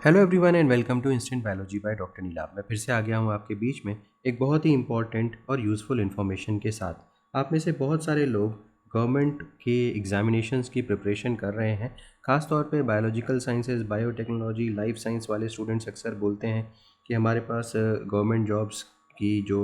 Hello everyone and welcome to instant biology by doctor Neelabh. मैं फिर से आ गया हूँ आपके बीच में एक बहुत ही इंपॉर्टेंट और यूज़फुल इन्फॉर्मेशन के साथ। आप में से बहुत सारे लोग गवर्नमेंट के एग्जामिनेशंस की प्रिपरेशन कर रहे हैं। ख़ास तौर पे biological sciences, biotechnology, life science वाले स्टूडेंट्स अक्सर बोलते हैं कि हमारे पास गवर्नमेंट जॉब्स की जो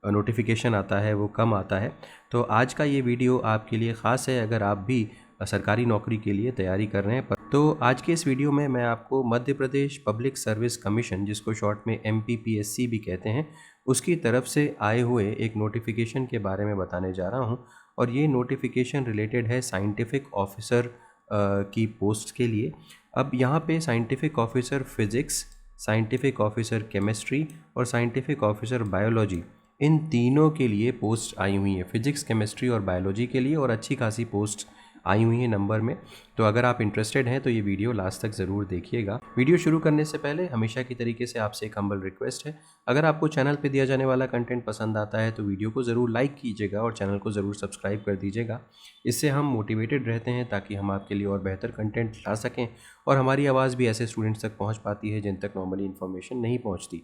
नोटिफिकेशन आता है वो कम आता है। तो आज का ये वीडियो आपके लिए ख़ास है अगर आप भी सरकारी नौकरी के लिए तैयारी कर रहे हैं। तो आज के इस वीडियो में मैं आपको Madhya Pradesh public service commission, जिसको शॉर्ट में MPPSC भी कहते हैं, उसकी तरफ से आए हुए एक नोटिफिकेशन के बारे में बताने जा रहा हूं। और ये नोटिफिकेशन रिलेटेड है साइंटिफिक ऑफिसर की पोस्ट के लिए। अब यहाँ पे scientific officer physics, scientific officer chemistry और साइंटिफिक ऑफिसर बायोलॉजी, इन तीनों के लिए पोस्ट आई हुई है। फिजिक्स, केमिस्ट्री और बायोलॉजी के लिए, और अच्छी खासी पोस्ट आई हुई है नंबर में। तो अगर आप इंटरेस्टेड हैं तो ये वीडियो लास्ट तक ज़रूर देखिएगा। वीडियो शुरू करने से पहले हमेशा की तरीके से आपसे एक हम्बल रिक्वेस्ट है, अगर आपको चैनल पे दिया जाने वाला कंटेंट पसंद आता है तो वीडियो को ज़रूर लाइक कीजिएगा और चैनल को ज़रूर सब्सक्राइब कर दीजिएगा। इससे हम मोटिवेटेड रहते हैं ताकि हम आपके लिए और बेहतर कंटेंट ला सकें और हमारी आवाज़ भी ऐसे स्टूडेंट्स तक पहुँच पाती है जिन तक नॉर्मली इन्फॉर्मेशन नहीं पहुँचती।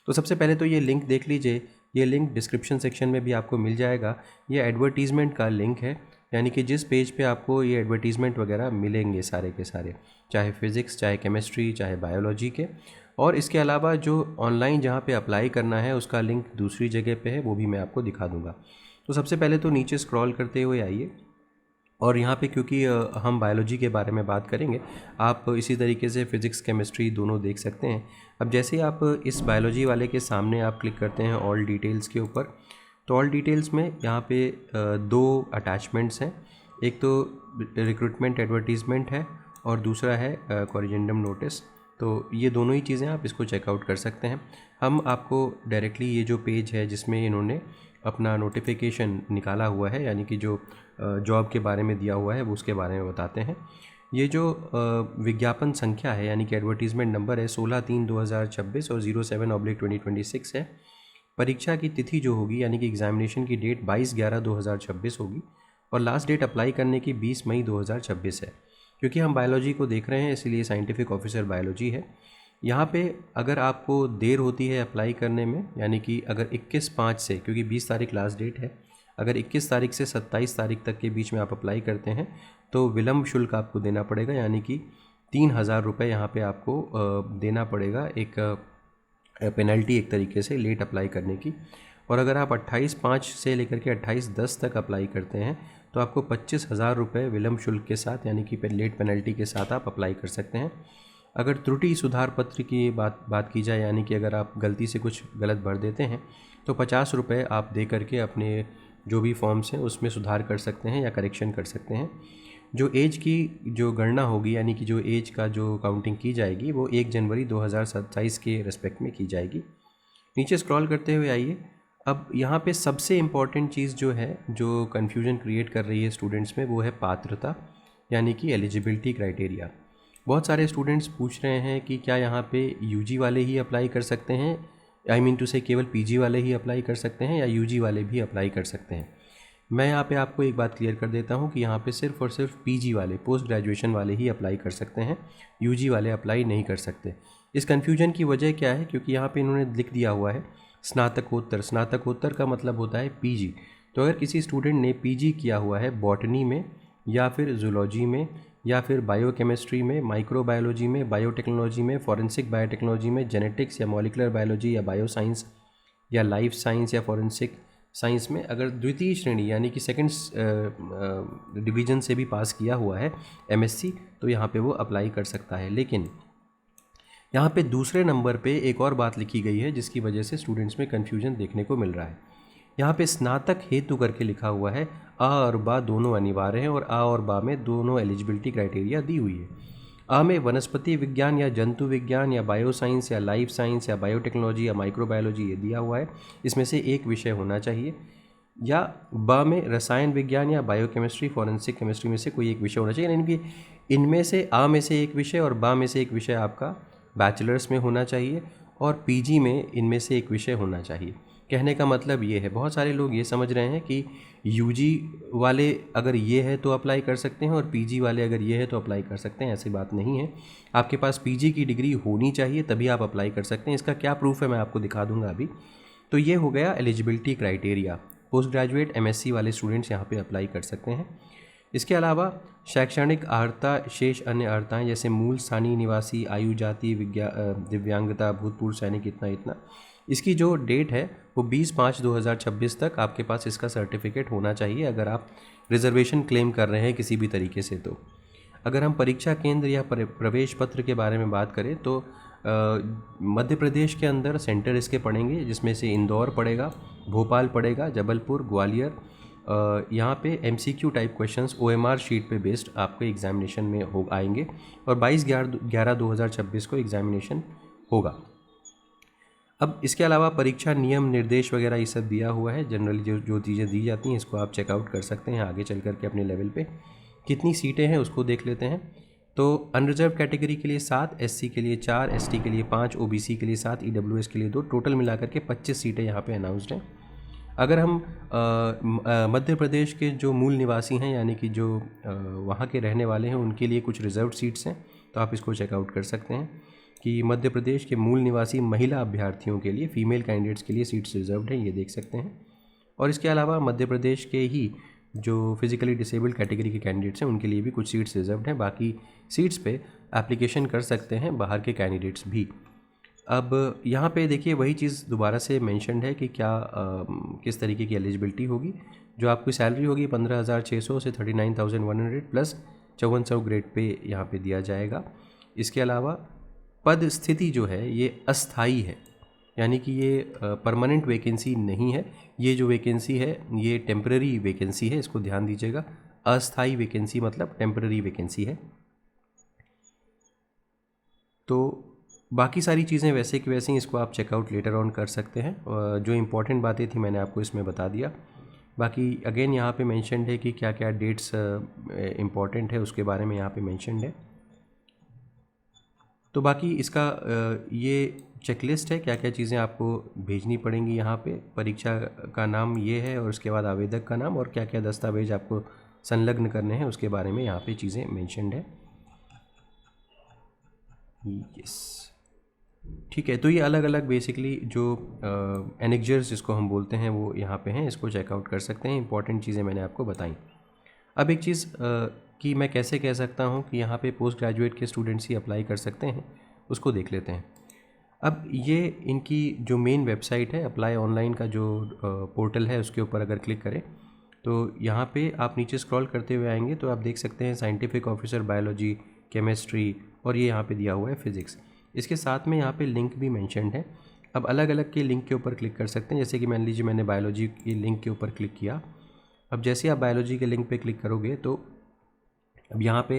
तो सबसे पहले तो ये लिंक देख लीजिए। ये लिंक डिस्क्रिप्शन सेक्शन में भी आपको मिल जाएगा। ये एडवर्टीज़मेंट का लिंक है, यानी कि जिस पेज पे आपको ये एडवर्टीज़मेंट वगैरह मिलेंगे सारे के सारे, चाहे फिज़िक्स, चाहे केमिस्ट्री, चाहे बायोलॉजी के। और इसके अलावा जो ऑनलाइन जहाँ पे अप्लाई करना है उसका लिंक दूसरी जगह पे है, वो भी मैं आपको दिखा दूँगा। तो सबसे पहले तो नीचे स्क्रॉल करते हुए आइए, और यहाँ पे क्योंकि हम बायोलॉजी के बारे में बात करेंगे, आप इसी तरीके से फ़िज़िक्स, केमिस्ट्री दोनों देख सकते हैं। अब जैसे ही आप इस बायोलॉजी वाले के सामने आप क्लिक करते हैं ऑल डिटेल्स के ऊपर, तो ऑल डिटेल्स में यहाँ पे दो अटैचमेंट्स हैं। एक तो रिक्रूटमेंट एडवर्टीज़मेंट है और दूसरा है कॉरिजेंडम नोटिस। तो ये दोनों ही चीज़ें आप इसको चेकआउट कर सकते हैं। हम आपको डायरेक्टली ये जो पेज है जिसमें इन्होंने अपना नोटिफिकेशन निकाला हुआ है, यानी कि जो जॉब के बारे में दिया हुआ है वो उसके बारे में बताते हैं। ये जो विज्ञापन संख्या है, यानी कि एडवर्टीज़मेंट नंबर है 16/3/2026 और 07/2026 है। परीक्षा की तिथि जो होगी, यानी कि एग्जामिनेशन की डेट 22/11/2026 होगी और लास्ट डेट अप्लाई करने की 20 मई 2026 है। क्योंकि हम बायोलॉजी को देख रहे हैं इसलिए साइंटिफिक ऑफिसर बायोलॉजी है। यहाँ पे अगर आपको देर होती है अप्लाई करने में, यानी कि अगर 21/5 से, क्योंकि 20 तारीख लास्ट डेट है, अगर 21 तारीख से 27 तारीख तक के बीच में आप अप्लाई करते हैं तो विलम्ब शुल्क आपको देना पड़ेगा, यानी कि 3000 रुपये यहाँ पे आपको देना पड़ेगा, एक पेनल्टी एक तरीके से लेट अप्लाई करने की। और अगर आप 28/5 से लेकर के 28/10 तक अप्लाई करते हैं तो आपको 25,000 रुपये विलम्ब शुल्क के साथ, यानी कि लेट पेनल्टी के साथ आप अप्लाई कर सकते हैं। अगर त्रुटि सुधार पत्र की बात की जाए, यानी कि अगर आप गलती से कुछ गलत भर देते हैं तो 50 रुपये आप दे करके अपने जो भी फॉर्म्स हैं उसमें सुधार कर सकते हैं या करेक्शन कर सकते हैं। जो एज की जो गणना होगी, यानी कि जो एज का जो काउंटिंग की जाएगी वो 1 जनवरी 2027 के रिस्पेक्ट में की जाएगी। नीचे स्क्रॉल करते हुए आइए। अब यहाँ पे सबसे इम्पॉर्टेंट चीज़ जो है, जो कन्फ्यूजन क्रिएट कर रही है स्टूडेंट्स में, वो है पात्रता, यानी कि एलिजिबिलिटी क्राइटेरिया। बहुत सारे स्टूडेंट्स पूछ रहे हैं कि क्या यहाँ पे यूजी वाले ही अप्लाई कर सकते हैं, आई मीन टू से केवल पीजी वाले ही अप्लाई कर सकते हैं या यूजी वाले भी अप्लाई कर सकते हैं। मैं यहाँ पे आपको एक बात क्लियर कर देता हूँ कि यहाँ पे सिर्फ और सिर्फ पीजी वाले, पोस्ट ग्रेजुएशन वाले ही अप्लाई कर सकते हैं, यूजी वाले अप्लाई नहीं कर सकते। इस कन्फ्यूजन की वजह क्या है, क्योंकि यहाँ पे इन्होंने लिख दिया हुआ है स्नातकोत्तर। स्नातकोत्तर का मतलब होता है पीजी। तो अगर किसी स्टूडेंट ने पीजी किया हुआ है बॉटनी में, या फिर जूलॉजी में, या फिर बायोकेमिस्ट्री में, माइक्रोबायोलॉजी में, बायोटेक्नोलॉजी में, फॉरेंसिक बायोटेक्नोलॉजी में, जेनेटिक्स या मॉलिकुलर बायोलॉजी या बायोसाइंस या लाइफ साइंस या फॉरेंसिक साइंस में अगर द्वितीय श्रेणी, यानी कि सेकंड डिवीज़न से भी पास किया हुआ है एमएससी, तो यहाँ पे वो अप्लाई कर सकता है। लेकिन यहाँ पे दूसरे नंबर पे एक और बात लिखी गई है जिसकी वजह से स्टूडेंट्स में कन्फ्यूजन देखने को मिल रहा है। यहाँ पे स्नातक हेतु करके लिखा हुआ है। आ और बा दोनों अनिवार्य हैं और आ और बा में दोनों एलिजिबिलिटी क्राइटेरिया दी हुई है। आ में वनस्पति विज्ञान या जंतु विज्ञान या बायोसाइंस या लाइफ साइंस या बायोटेक्नोलॉजी या माइक्रोबायोलॉजी ये दिया हुआ है, इसमें से एक विषय होना चाहिए। या बा में रसायन विज्ञान या बायोकेमिस्ट्री, फॉरेंसिक केमिस्ट्री में से कोई एक विषय होना चाहिए, यानी कि इनमें से आ में से एक विषय और बा में से एक विषय आपका बैचलर्स में होना चाहिए और पीजी में इनमें से एक विषय होना चाहिए। कहने का मतलब ये है, बहुत सारे लोग ये समझ रहे हैं कि यूजी वाले अगर ये है तो अप्लाई कर सकते हैं और पीजी वाले अगर ये है तो अप्लाई कर सकते हैं। ऐसी बात नहीं है, आपके पास पीजी की डिग्री होनी चाहिए तभी आप अप्लाई कर सकते हैं। इसका क्या प्रूफ है मैं आपको दिखा दूंगा अभी। तो ये हो गया eligibility criteria, post graduate MSc वाले स्टूडेंट्स यहाँ पे अप्लाई कर सकते हैं। इसके अलावा शैक्षणिक अर्हता, शेष अन्य अर्हताएँ जैसे मूल स्थानीय निवासी, आयु, जाति, दिव्यांगता, भूतपूर्व सैनिक, इतना इतना, इसकी जो डेट है वो 20/5/2026 तक आपके पास इसका सर्टिफिकेट होना चाहिए अगर आप रिजर्वेशन क्लेम कर रहे हैं किसी भी तरीके से। तो अगर हम परीक्षा केंद्र या प्रवेश पत्र के बारे में बात करें तो मध्य प्रदेश के अंदर सेंटर इसके पड़ेंगे, जिसमें से इंदौर पड़ेगा, भोपाल पड़ेगा, जबलपुर, ग्वालियर। यहाँ पे MCQ type questions OMR sheet पे बेस्ड आपको एग्जामिनेशन में हो आएंगे और 22/11/2026 को एग्जामिनेशन होगा। अब इसके अलावा परीक्षा नियम, निर्देश वगैरह ये सब दिया हुआ है। जनरली जो चीज़ें दी जाती हैं इसको आप चेकआउट कर सकते हैं आगे चल करके अपने लेवल पे। कितनी सीटें हैं उसको देख लेते हैं। तो अनरिजर्व कैटेगरी के लिए 7, SC के लिए 4, ST के लिए 5, OBC के लिए 7, EWS के लिए 2, टोटल मिलाकर के 25 सीटें यहाँ पे अनाउंस्ड हैं। अगर हम मध्य प्रदेश के जो मूल निवासी हैं यानी कि जो वहाँ के रहने वाले हैं उनके लिए कुछ रिजर्व सीट्स हैं, तो आप इसको चेकआउट कर सकते हैं कि मध्य प्रदेश के मूल निवासी महिला अभ्यर्थियों के लिए, फीमेल कैंडिडेट्स के लिए सीट्स रिजर्व्ड हैं, ये देख सकते हैं। और इसके अलावा मध्य प्रदेश के ही जो फिज़िकली डिसेबल्ड कैटेगरी के कैंडिडेट्स हैं उनके लिए भी कुछ सीट्स रिजर्व्ड हैं। बाकी सीट्स पे एप्लीकेशन कर सकते हैं बाहर के कैंडिडेट्स भी। अब यहाँ पे देखिए वही चीज़ दोबारा से मेंशन्ड है कि क्या किस तरीके की एलिजिबिलिटी होगी। जो आपकी सैलरी होगी 15,600 से 39,100 प्लस 5400 ग्रेड पे यहाँ पे दिया जाएगा। इसके अलावा पद स्थिति जो है ये अस्थाई है, यानी कि ये परमानेंट वैकेंसी नहीं है। ये जो वैकेंसी है ये टेम्पररी वैकेंसी है, इसको ध्यान दीजिएगा। अस्थाई वैकेंसी मतलब टेम्पररी वैकेंसी है। तो बाकी सारी चीज़ें वैसे कि वैसे ही, इसको आप चेकआउट लेटर ऑन कर सकते हैं। जो इम्पोर्टेंट बातें थी मैंने आपको इसमें बता दिया। बाकी अगेन यहाँ पे मेंशन्ड है कि क्या क्या डेट्स इम्पॉर्टेंट है उसके बारे में यहाँ पे मेंशन्ड है। तो बाकी इसका ये चेकलिस्ट है, क्या क्या चीज़ें आपको भेजनी पड़ेंगी। यहाँ पे परीक्षा का नाम ये है और उसके बाद आवेदक का नाम और क्या क्या दस्तावेज आपको संलग्न करने हैं उसके बारे में यहाँ पे चीज़ें मेंशन्ड है। यस, ठीक है। तो ये अलग अलग बेसिकली जो एनेक्जर्स जिसको हम बोलते हैं वो यहाँ पे हैं, इसको चेकआउट कर सकते हैं। इंपॉर्टेंट चीज़ें मैंने आपको बताई। अब एक चीज़ कि मैं कैसे कह सकता हूँ कि यहाँ पे पोस्ट ग्रेजुएट के स्टूडेंट्स ही अप्लाई कर सकते हैं, उसको देख लेते हैं। अब ये इनकी जो मेन वेबसाइट है, अप्लाई ऑनलाइन का जो पोर्टल है, उसके ऊपर अगर क्लिक करें तो यहाँ पे आप नीचे स्क्रॉल करते हुए आएंगे तो आप देख सकते हैं साइंटिफिक ऑफिसर बायोलॉजी, केमिस्ट्री और ये यहाँ पे दिया हुआ है फिज़िक्स। इसके साथ में यहाँ पे लिंक भी मेंशन्ड है। अब अलग अलग के लिंक के ऊपर क्लिक कर सकते हैं। जैसे कि मान लीजिए मैंने बायोलॉजी के लिंक के ऊपर क्लिक किया। अब जैसे आप बायोलॉजी के लिंक पे क्लिक करोगे तो अब यहाँ पे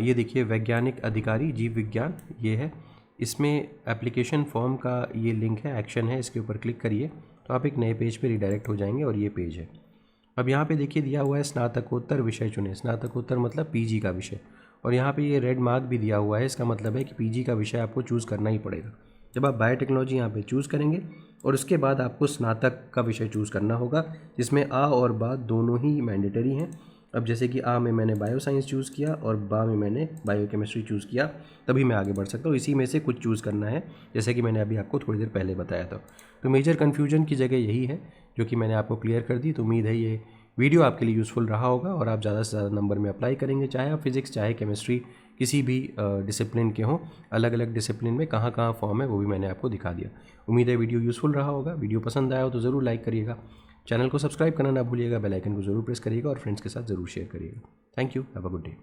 ये देखिए वैज्ञानिक अधिकारी जीव विज्ञान ये है। इसमें एप्लीकेशन फॉर्म का ये लिंक है, एक्शन है, इसके ऊपर क्लिक करिए तो आप एक नए पेज पे रिडायरेक्ट हो जाएंगे और ये पेज है। अब यहाँ पे देखिए दिया हुआ है स्नातकोत्तर विषय चुनें। स्नातकोत्तर मतलब पीजी का विषय, और यहाँ पे ये रेड मार्क भी दिया हुआ है। इसका मतलब है कि पीजी का विषय आपको चूज़ करना ही पड़ेगा। जब आप बायोटेक्नोलॉजी यहाँ पे चूज़ करेंगे और उसके बाद आपको स्नातक का विषय चूज़ करना होगा, जिसमें आ और बा दोनों ही मैंडेटरी हैं। अब जैसे कि आ में मैंने बायो साइंस चूज़ किया और बा में मैंने बायो केमिस्ट्री चूज़ किया, तभी मैं आगे बढ़ सकता हूँ। इसी में से कुछ चूज़ करना है, जैसे कि मैंने अभी आपको थोड़ी देर पहले बताया था। तो मेजर कन्फ्यूजन की जगह यही है जो कि मैंने आपको क्लियर कर दी। तो उम्मीद है ये वीडियो आपके लिए यूज़फुल रहा होगा और आप ज़्यादा से ज़्यादा नंबर में अप्लाई करेंगे, चाहे आप फिज़िक्स चाहे केमिस्ट्री किसी भी डिसिप्लिन के हों। अलग अलग डिसिप्लिन में कहाँ कहाँ फॉर्म है वो भी मैंने आपको दिखा दिया। उम्मीद है वीडियो यूज़फुल रहा होगा। वीडियो पसंद आया हो तो ज़रूर लाइक करिएगा, चैनल को सब्सक्राइब करना ना भूलिएगा, बेल आइकन को ज़रूर प्रेस करिएगा और फ्रेंड्स के साथ ज़रूर शेयर करिएगा। Thank you, have a good day.